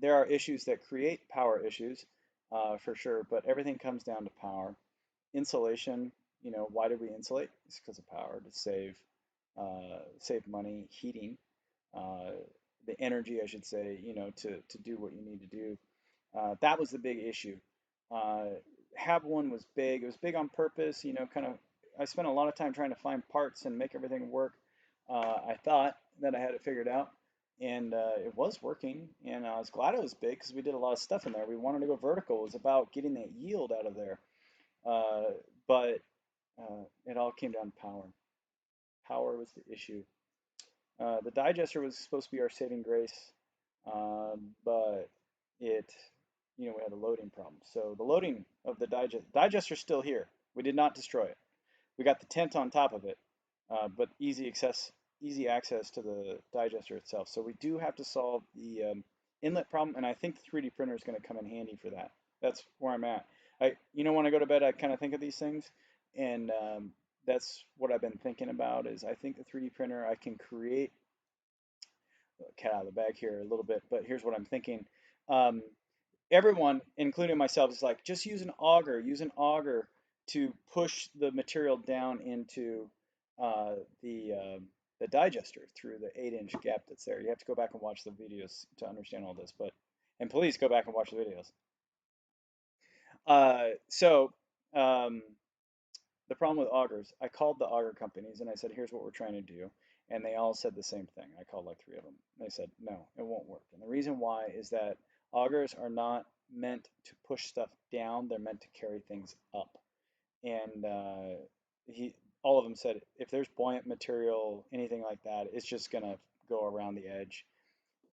There are issues that create power issues, for sure, but everything comes down to power. Insulation, why do we insulate? It's because of power to save money, heating, uh, the energy, I should say, to do what you need to do. That was the big issue. Uh, Hab one was big. It was big on purpose, kind of. I spent a lot of time trying to find parts and make everything work. I thought that I had it figured out, and it was working. And I was glad it was big because we did a lot of stuff in there. We wanted to go vertical. It was about getting that yield out of there. Uh, but it all came down to power. Power was the issue. The digester was supposed to be our saving grace, but it, we had a loading problem. So the loading of the digester's still here. We did not destroy it. We got the tent on top of it, but easy access to the digester itself. So we do have to solve the inlet problem, and I think the 3D printer is going to come in handy for that. That's where I'm at. When I go to bed, I kind of think of these things, and that's what I've been thinking about. Is I think the 3D printer I can create cat out of the bag here a little bit, but here's what I'm thinking. Um, Everyone, including myself, is like, just use an auger to push the material down into uh, the uh, the digester through the 8-inch gap that's there. You have to go back and watch the videos to understand all this, and please go back and watch the videos. So um, the problem with augers, I called the auger companies and I said, here's what we're trying to do. And they all said the same thing. I called like 3 of them. They said, no, it won't work. And the reason why is that augers are not meant to push stuff down. They're meant to carry things up. And he, all of them said if there's buoyant material, anything like that, it's just gonna go around the edge.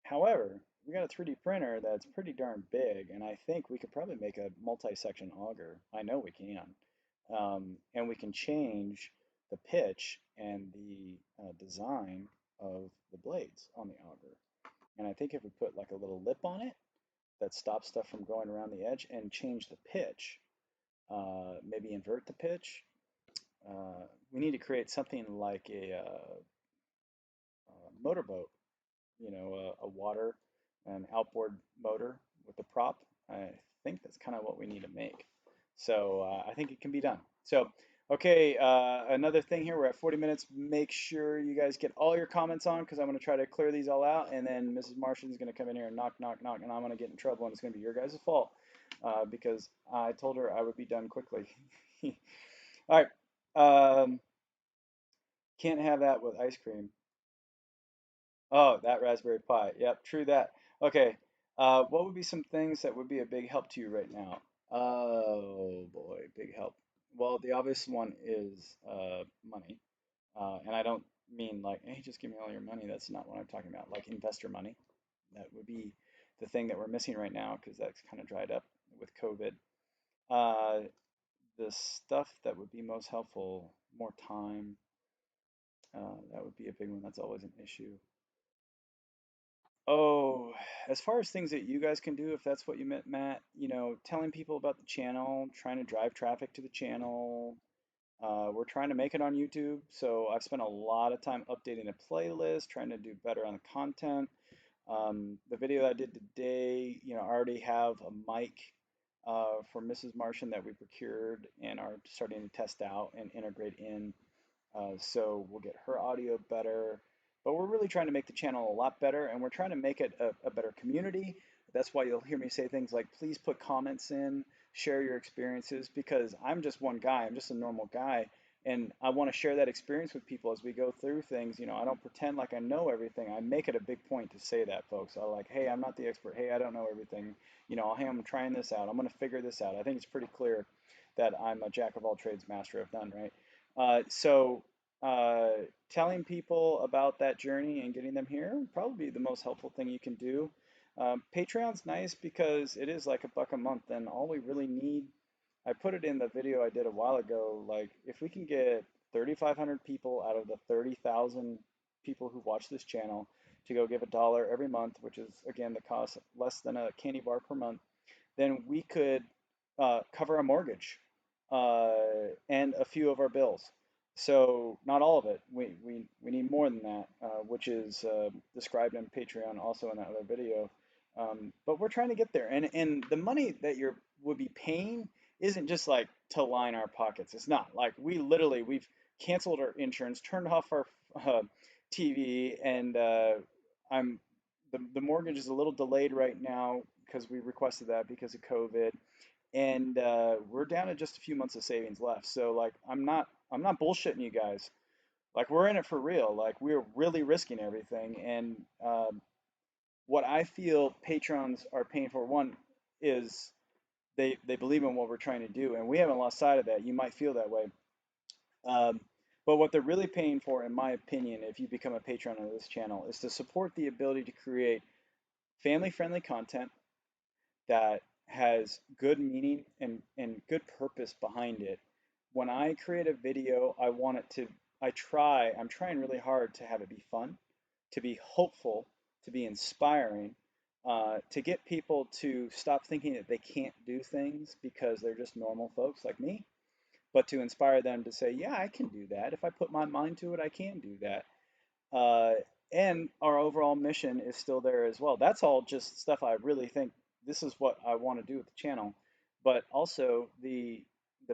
However, we got a 3D printer that's pretty darn big, and I think we could probably make a multi-section auger. I know we can. And we can change the pitch and the design of the blades on the auger. And I think if we put like a little lip on it that stops stuff from going around the edge and change the pitch, maybe invert the pitch, we need to create something like a motorboat, a water and outboard motor with a prop. I think that's kind of what we need to make. So I think it can be done. So, okay, another thing here, we're at 40 minutes. Make sure you guys get all your comments on because I'm going to try to clear these all out. And then Mrs. Martian is going to come in here and knock, knock, knock, and I'm going to get in trouble. And it's going to be your guys' fault because I told her I would be done quickly. All right. Can't have that with ice cream. Oh, that Raspberry Pi. Yep, true that. Okay. What would be some things that would be a big help to you right now? Oh boy, big help. Well, the obvious one is money. And I don't mean like, hey, just give me all your money. That's not what I'm talking about. Like investor money. That would be the thing that we're missing right now because that's kind of dried up with COVID. Uh, the stuff that would be most helpful, more time. That would be a big one. That's always an issue. Oh, as far as things that you guys can do, if that's what you meant, Matt, telling people about the channel, trying to drive traffic to the channel. We're trying to make it on YouTube, so I've spent a lot of time updating the playlist, trying to do better on the content. The video that I did today, I already have a mic for Mrs. Martian that we procured and are starting to test out and integrate in. So we'll get her audio better. But we're really trying to make the channel a lot better, and we're trying to make it a better community. That's why you'll hear me say things like, please put comments in, share your experiences, because I'm just one guy. I'm just a normal guy. And I want to share that experience with people as we go through things. I don't pretend like I know everything. I make it a big point to say that, folks. I like, hey, I'm not the expert. Hey, I don't know everything. Hey, I'm trying this out. I'm going to figure this out. I think it's pretty clear that I'm a jack of all trades, master of none, right? So uh, telling people about that journey and getting them here would probably be the most helpful thing you can do. Patreon's nice because it is like $1 a month, and all we really need, I put it in the video I did a while ago, like if we can get 3,500 people out of the 30,000 people who watch this channel to go give $1 every month, which is again the cost less than a candy bar per month, then we could cover a mortgage uh, and a few of our bills. So not all of it. We need more than that, which is described in Patreon also in that other video. But we're trying to get there. And the money that you're would be paying isn't just like to line our pockets. It's not like we've canceled our insurance, turned off our uh, TV, and I'm the mortgage is a little delayed right now because we requested that because of COVID, and we're down to just a few months of savings left. So like I'm not bullshitting you guys. Like we're in it for real. Like we're really risking everything. And what I feel patrons are paying for one is they believe in what we're trying to do, and we haven't lost sight of that. You might feel that way. Um, but what they're really paying for, in my opinion, if you become a patron of this channel, is to support the ability to create family-friendly content that has good meaning and good purpose behind it. When I create a video, I want it to, I'm trying really hard to have it be fun, to be hopeful, to be inspiring, to get people to stop thinking that they can't do things because they're just normal folks like me, but to inspire them to say, yeah, I can do that. If I put my mind to it, I can do that. Uh, and our overall mission is still there as well. That's all just stuff I really think this is what I want to do with the channel. But also the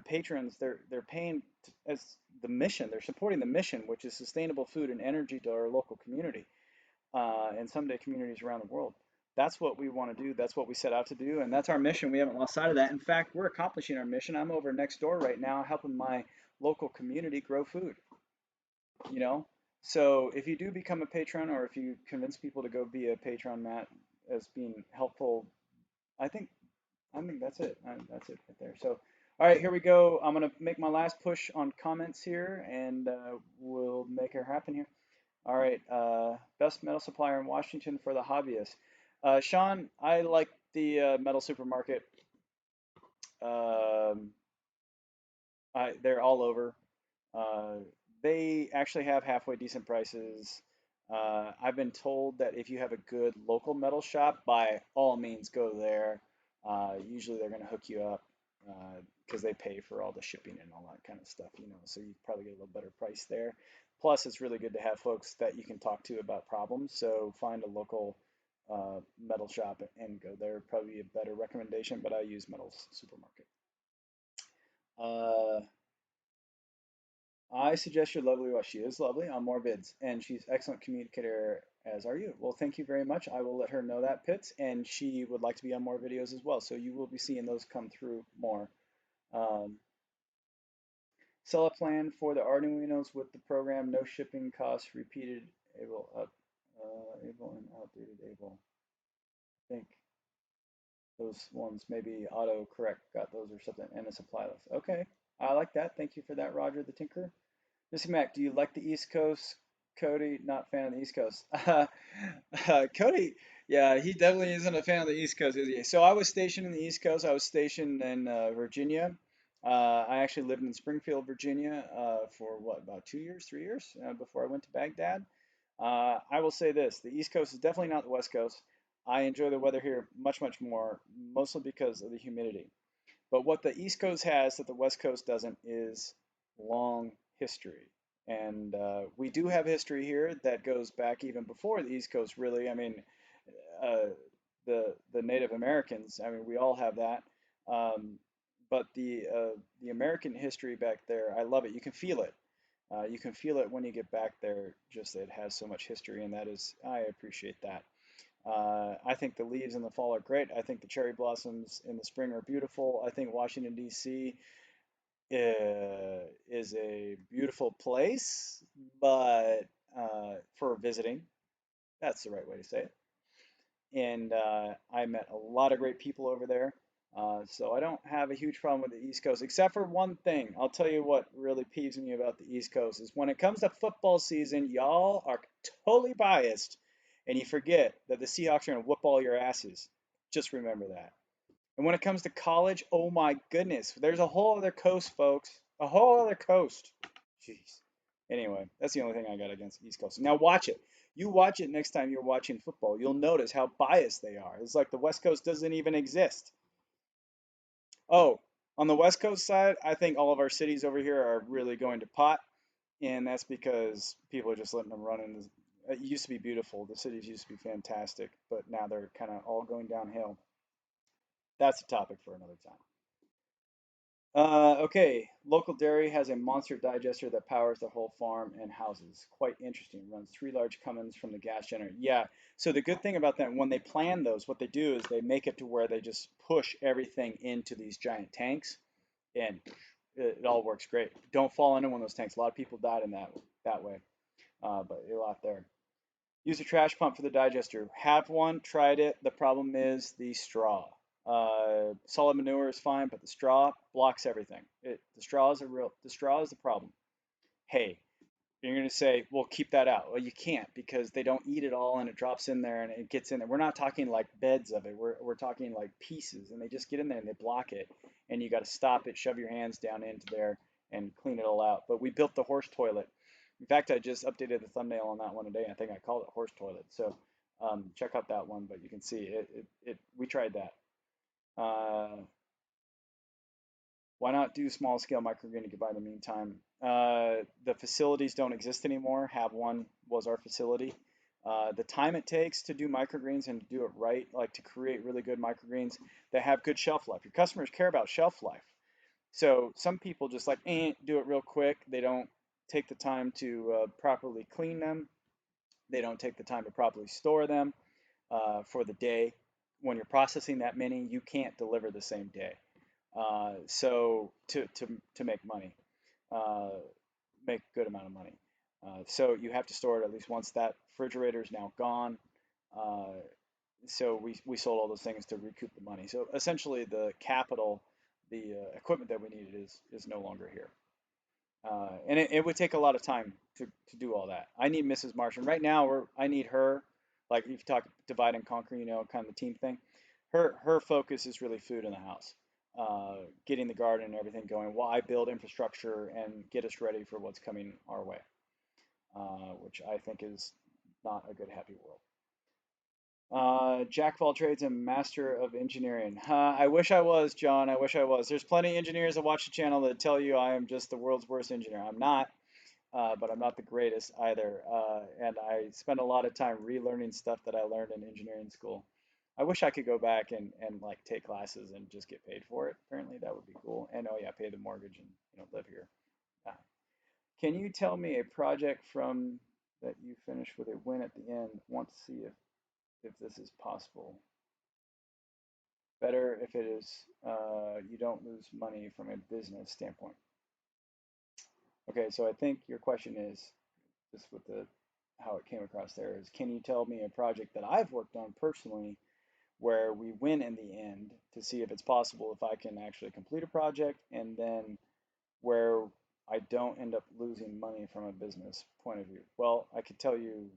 patrons, they're paying as the mission. They're supporting the mission, which is sustainable food and energy to our local community and someday communities around the world. That's what we want to do. That's what we set out to do, and that's our mission. We haven't lost sight of that. In fact, we're accomplishing our mission. I'm over next door right now helping my local community grow food you know so if you do become a patron, or if you convince people to go be a patron, Matt, as being helpful, I think I think that's it. That's it right there. So, all right, here we go. I'm gonna make my last push on comments here, and we'll make it happen here. All right, best metal supplier in Washington for the hobbyist. Sean, I like the metal supermarket. Um, they're all over. Uh, they actually have halfway decent prices. I've been told that if you have a good local metal shop, by all means go there. Usually they're going to hook you up because they pay for all the shipping and all that kind of stuff, you know, so you probably get a little better price there. Plus, it's really good to have folks that you can talk to about problems. So find a local metal shop and go there. Probably be a better recommendation, but I use Metals Supermarket. Uh, I suggest your lovely wife. She is lovely on more vids, and she's excellent communicator, as are you. Well, thank you very much. I will let her know that, Pitts, and she would like to be on more videos as well. So you will be seeing those come through more. Um, Sell a plan for the Arduinos with the program, no shipping costs, repeated, able, up, able and outdated able. I think those ones maybe auto correct got those or something, and a supply list. Okay, I like that. Thank you for that, Roger the Tinker. Mr. Mac, do you like the East Coast? Cody, not fan of the East Coast. Cody, yeah, he definitely isn't a fan of the East Coast, is he? So I was stationed in the East Coast. I was stationed in Virginia. I actually lived in Springfield, Virginia, for what, about 2 years, 3 years, before I went to Baghdad. I will say this: the East Coast is definitely not the West Coast. I enjoy the weather here much, much more, mostly because of the humidity. But what the East Coast has that the West Coast doesn't is long history. And we do have history here that goes back even before the East Coast, really. I mean, uh, the Native Americans. I mean, we all have that. Um, but the American history back there, I love it. You can feel it. You can feel it when you get back there. Just that it has so much history, and that is, I appreciate that. I think the leaves in the fall are great. I think the cherry blossoms in the spring are beautiful. I think Washington, D.C. Is a beautiful place, but for visiting, that's the right way to say it. And I met a lot of great people over there. So I don't have a huge problem with the East Coast, except for one thing. I'll tell you what really peeves me about the East Coast is when it comes to football season, y'all are totally biased, and you forget that the Seahawks are going to whoop all your asses. Just remember that. And when it comes to college, oh my goodness, there's a whole other coast, folks. A whole other coast. Jeez. Anyway, that's the only thing I got against East Coast. Now watch it. You watch it next time you're watching football. You'll notice how biased they are. It's like the West Coast doesn't even exist. Oh, on the West Coast side, I think all of our cities over here are really going to pot, and that's because people are just letting them run. And it used to be beautiful. The cities used to be fantastic, but now they're kind of all going downhill. That's a topic for another time. Okay, local dairy has a monster digester that powers the whole farm and houses. Quite interesting. Runs three large Cummins from the gas generator. Yeah. So the good thing about that, when they plan those, what they do is they make it to where they just push everything into these giant tanks, and it all works great. Don't fall into one of those tanks. A lot of people died in that way, but a lot there. Use a trash pump for the digester. Have one, tried it. The problem is the straw. Solid manure is fine, but the straw blocks everything. The straw is the problem. Hey, you're going to say, well, keep that out. Well, you can't because they don't eat it all and it drops in there and it gets in there. We're not talking like beds of it. We're talking like pieces and they just get in there and they block it. And you got to stop it, shove your hands down into there and clean it all out. But we built the horse toilet. In fact, I just updated the thumbnail on that one today. I think I called it horse toilet. So check out that one. But you can see we tried that. Uh, why not do small scale microgrid to get by in the meantime? The facilities don't exist anymore. Have one was our facility. The time it takes to do microgreens and to do it right, like to create really good microgreens that have good shelf life. Your customers care about shelf life. So some people just like do it real quick. They don't take the time to properly clean them. They don't take the time to properly store them for the day. When you're processing that many, you can't deliver the same day. So to make money, uh, make a good amount of money. So you have to store it at least once that refrigerator is now gone. Uh, So we sold all those things to recoup the money. So essentially, the capital, the equipment that we needed is no longer here. And it would take a lot of time to do all that. I need Mrs. Martian right now. I need her. Like if you talk divide and conquer, kind of the team thing. Her focus is really food in the house, getting the garden and everything going, while I build infrastructure and get us ready for what's coming our way, which I think is not a good happy world. Jack of all trades and master of engineering. I wish I was, John. I wish I was. There's plenty of engineers that watch the channel that tell you I am just the world's worst engineer. I'm not, but I'm not the greatest either. And I spend a lot of time relearning stuff that I learned in engineering school. I wish I could go back and like take classes and just get paid for it. Apparently that would be cool. And oh yeah, pay the mortgage and live here. Uh, can you tell me a project from that you finished with a win at the end? Want to see if this is possible. Better if it is you don't lose money from a business standpoint. Okay, so I think your question is just with the how it came across there is can you tell me a project that I've worked on personally where we win in the end to see if it's possible if I can actually complete a project and then where I don't end up losing money from a business point of view. Well, I could tell you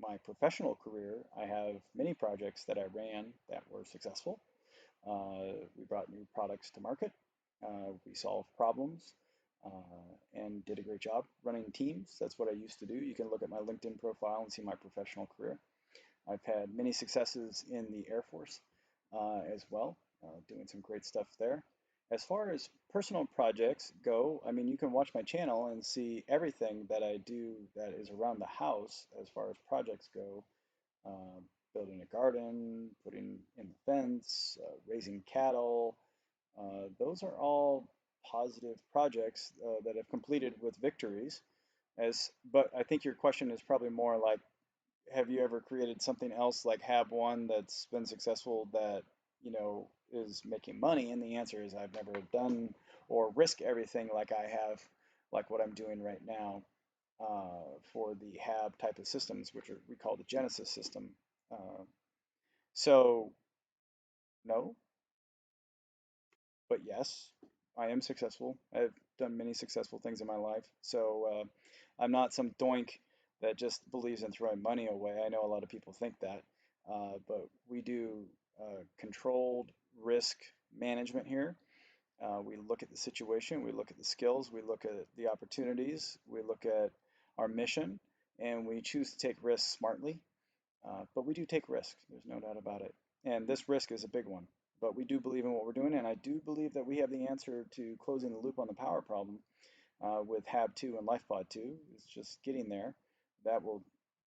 my professional career, I have many projects that I ran that were successful. We brought new products to market. We solved problems and did a great job running teams. That's what I used to do. You can look at my LinkedIn profile and see my professional career. I've had many successes in the Air Force as well, doing some great stuff there. As far as personal projects go, I mean, you can watch my channel and see everything that I do that is around the house as far as projects go. Uh, Building a garden, putting in the fence, raising cattle. Those are all positive projects that have completed with victories. But I think your question is probably more like, have you ever created something else like Have One that's been successful that, is making money? And the answer is I've never done or risk everything like I have, like what I'm doing right now for the Hab type of systems, which we call the Genesis system. Uh, so, no, but yes, I am successful. I've done many successful things in my life. So I'm not some doink that just believes in throwing money away. I know a lot of people think that, but we do controlled risk management here. We look at the situation, we look at the skills, we look at the opportunities, we look at our mission, and we choose to take risks smartly. But we do take risks, there's no doubt about it. And this risk is a big one. But we do believe in what we're doing, and I do believe that we have the answer to closing the loop on the power problem with Hab 2 and LifePod 2. It's just getting there. That will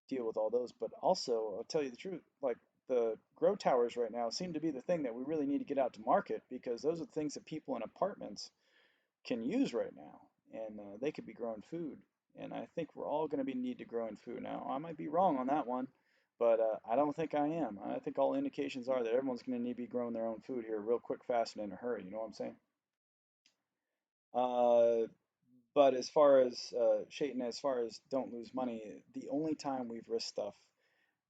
deal with all those. But also, I'll tell you the truth, like the grow towers right now seem to be the thing that we really need to get out to market because those are the things that people in apartments can use right now, and they could be growing food. And I think we're all going to be need to growing food now. I might be wrong on that one, but I don't think I am. I think all indications are that everyone's going to need to be growing their own food here, real quick, fast, and in a hurry. You know what I'm saying? Uh, but as far as Shaitan, as far as don't lose money, the only time we've risked stuff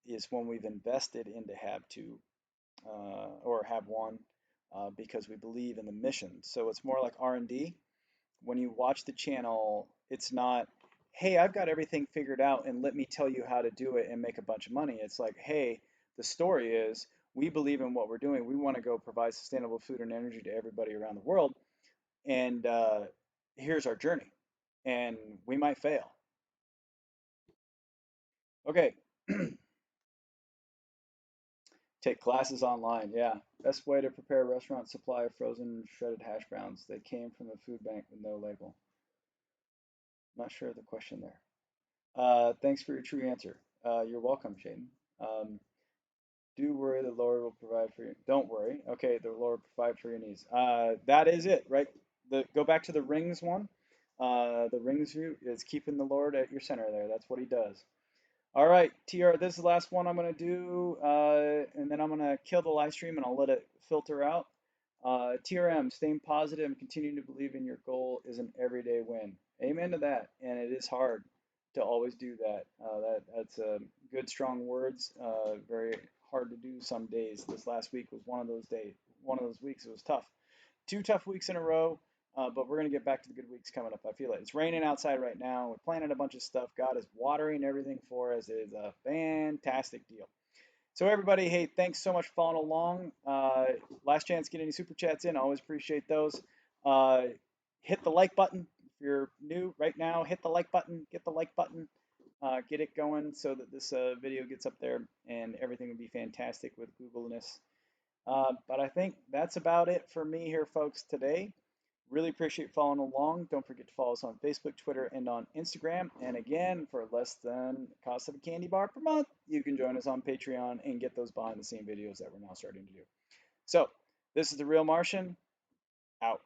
is when we've invested into Hab 2 or Hab 1 because we believe in the mission. So it's more like R&D. When you watch the channel, it's not, hey, I've got everything figured out and let me tell you how to do it and make a bunch of money. It's like, hey, the story is we believe in what we're doing. We want to go provide sustainable food and energy to everybody around the world. And here's our journey. And we might fail. Okay, take classes online. Yeah, best way to prepare a restaurant supply of frozen shredded hash browns. They came from the food bank with no label. Not sure of the question there. Thanks for your true answer. You're welcome, Shaden. Um, do worry, the Lord will provide for you. Don't worry. Okay, the Lord will provide for your needs. That is it, right? Go back to the rings one. The rings view is keeping the Lord at your center there. That's what he does. All right, TR, this is the last one I'm going to do, and then I'm going to kill the live stream and I'll let it filter out. TRM, staying positive and continuing to believe in your goal is an everyday win. Amen to that. And it is hard to always do that. That's good, strong words. Very hard to do some days. This last week was one of those days, one of those weeks. It was tough. Two tough weeks in a row, but we're gonna get back to the good weeks coming up. I feel it. It's raining outside right now. We're planting a bunch of stuff. God is watering everything for us. It is a fantastic deal. So everybody, hey, thanks so much for following along. Last chance to get any super chats in. I always appreciate those. Uh, hit the like button if you're new right now. Hit the like button. Get the like button. Get it going so that this video gets up there and everything would be fantastic with Googleness. But I think that's about it for me here, folks, today. Really appreciate following along. Don't forget to follow us on Facebook, Twitter, and on Instagram. And again, for less than the cost of a candy bar per month, you can join us on Patreon and get those behind the scene videos that we're now starting to do. So, this is The Real Martian, out.